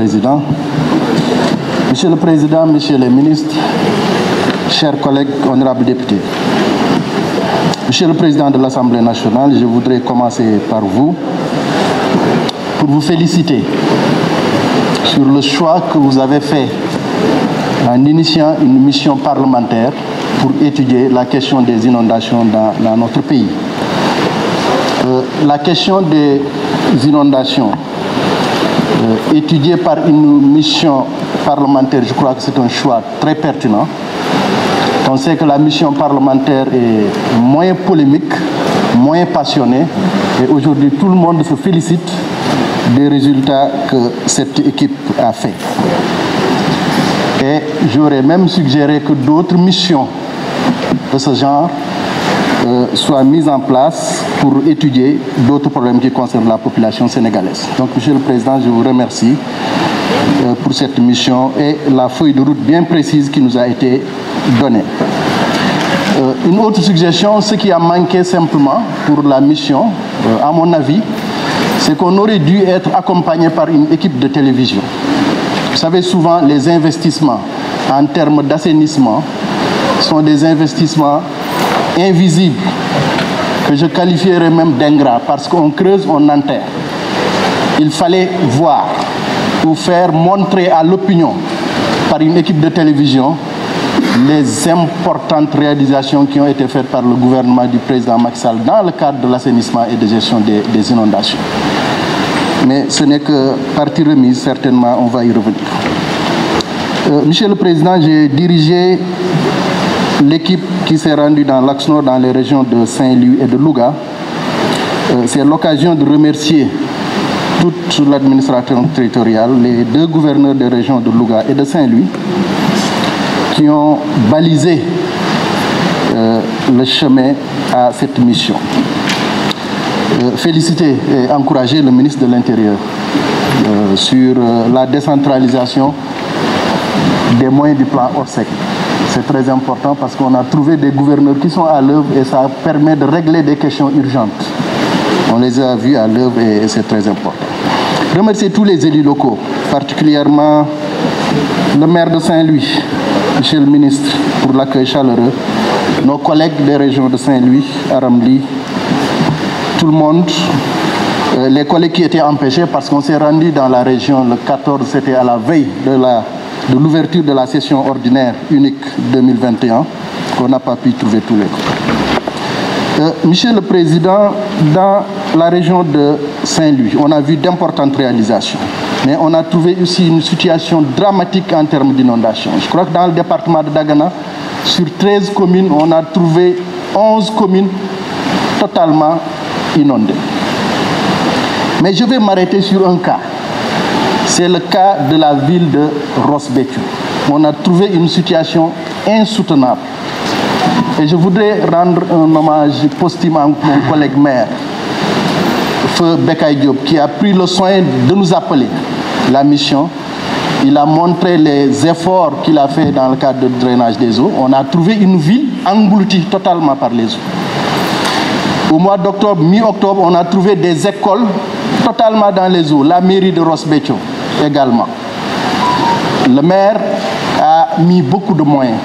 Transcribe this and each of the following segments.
Président. Monsieur le Président, Messieurs les ministres, chers collègues, honorables députés. Monsieur le Président de l'Assemblée nationale, je voudrais commencer par vous pour vous féliciter sur le choix que vous avez fait en initiant une mission parlementaire pour étudier la question des inondations dans notre pays. La question des inondations étudiée par une mission parlementaire, je crois que c'est un choix très pertinent. On sait que la mission parlementaire est moins polémique, moins passionnée, et aujourd'hui tout le monde se félicite des résultats que cette équipe a fait. Et j'aurais même suggéré que d'autres missions de ce genre soient mises en place pour étudier d'autres problèmes qui concernent la population sénégalaise. Donc, Monsieur le Président, je vous remercie pour cette mission et la feuille de route bien précise qui nous a été donnée. Une autre suggestion, ce qui a manqué simplement pour la mission, à mon avis, c'est qu'on aurait dû être accompagné par une équipe de télévision. Vous savez, souvent, les investissements en termes d'assainissement sont des investissements invisibles, que je qualifierais même d'ingrats, parce qu'on creuse, on enterre. Il fallait voir ou faire montrer à l'opinion par une équipe de télévision les importantes réalisations qui ont été faites par le gouvernement du président Macky Sall dans le cadre de l'assainissement et de gestion des inondations. Mais ce n'est que partie remise, certainement, on va y revenir. Monsieur le Président, j'ai dirigé l'équipe qui s'est rendue dans l'Axe Nord, dans les régions de Saint-Louis et de Louga. C'est l'occasion de remercier toute l'administration territoriale, les deux gouverneurs des régions de Louga et de Saint-Louis, qui ont balisé le chemin à cette mission. Féliciter et encourager le ministre de l'Intérieur sur la décentralisation des moyens du plan Orsec. C'est très important parce qu'on a trouvé des gouverneurs qui sont à l'œuvre et ça permet de régler des questions urgentes. On les a vus à l'œuvre et c'est très important. Remercier tous les élus locaux, particulièrement le maire de Saint-Louis, Monsieur le ministre, pour l'accueil chaleureux, nos collègues des régions de Saint-Louis, Aramli, tout le monde, les collègues qui étaient empêchés parce qu'on s'est rendu dans la région le 14, c'était à la veille de l'ouverture de la session ordinaire unique 2021, qu'on n'a pas pu trouver tous les cas. Monsieur le Président, dans la région de Saint-Louis, on a vu d'importantes réalisations, mais on a trouvé aussi une situation dramatique en termes d'inondation. Je crois que dans le département de Dagana, sur 13 communes, on a trouvé 11 communes totalement inondées. Mais je vais m'arrêter sur un cas. C'est le cas de la ville de Ross Béthio. On a trouvé une situation insoutenable. Et je voudrais rendre un hommage posthume à mon collègue maire, Feu Bekay Diop, qui a pris le soin de nous appeler la mission. Il a montré les efforts qu'il a fait dans le cadre de drainage des eaux. On a trouvé une ville engloutie totalement par les eaux. Au mois d'octobre, mi-octobre, on a trouvé des écoles totalement dans les eaux. La mairie de Ross Béthio également. Le maire a mis beaucoup de moyens.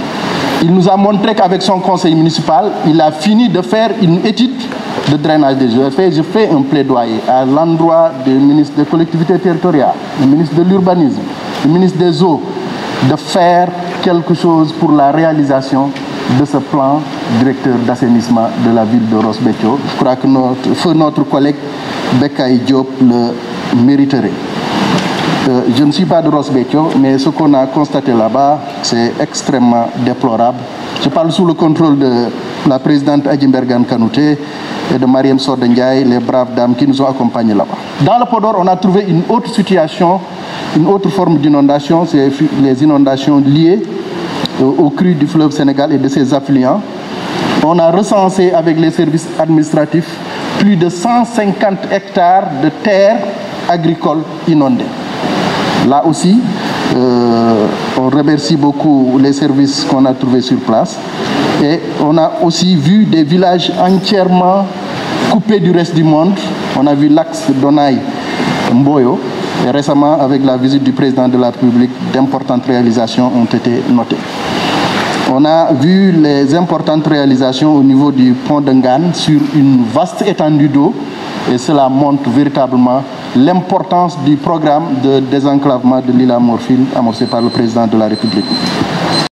Il nous a montré qu'avec son conseil municipal, il a fini de faire une étude de drainage des eaux. Je fais un plaidoyer à l'endroit du ministre des collectivités territoriales, du ministre de l'urbanisme, du ministre des eaux, de faire quelque chose pour la réalisation de ce plan directeur d'assainissement de la ville de Ross Béthio. Je crois que notre collègue Bekay Diop le mériterait. Je ne suis pas de Ross Béthio, mais ce qu'on a constaté là-bas, c'est extrêmement déplorable. Je parle sous le contrôle de la présidente Adjimbergane Kanouté et de Mariam Sorde Ndiaye, les braves dames qui nous ont accompagnés là-bas. Dans le Podor, on a trouvé une autre situation, une autre forme d'inondation, c'est les inondations liées aux crues du fleuve Sénégal et de ses affluents. On a recensé avec les services administratifs plus de 150 hectares de terres agricoles inondées. Là aussi, on remercie beaucoup les services qu'on a trouvés sur place. Et on a aussi vu des villages entièrement coupés du reste du monde. On a vu l'axe Donaï-Mboyo, Et récemment, avec la visite du président de la République, d'importantes réalisations ont été notées. On a vu les importantes réalisations au niveau du pont de Ngane sur une vaste étendue d'eau, et cela montre véritablement l'importance du programme de désenclavement de l'île à Morphil amorcé par le président de la République.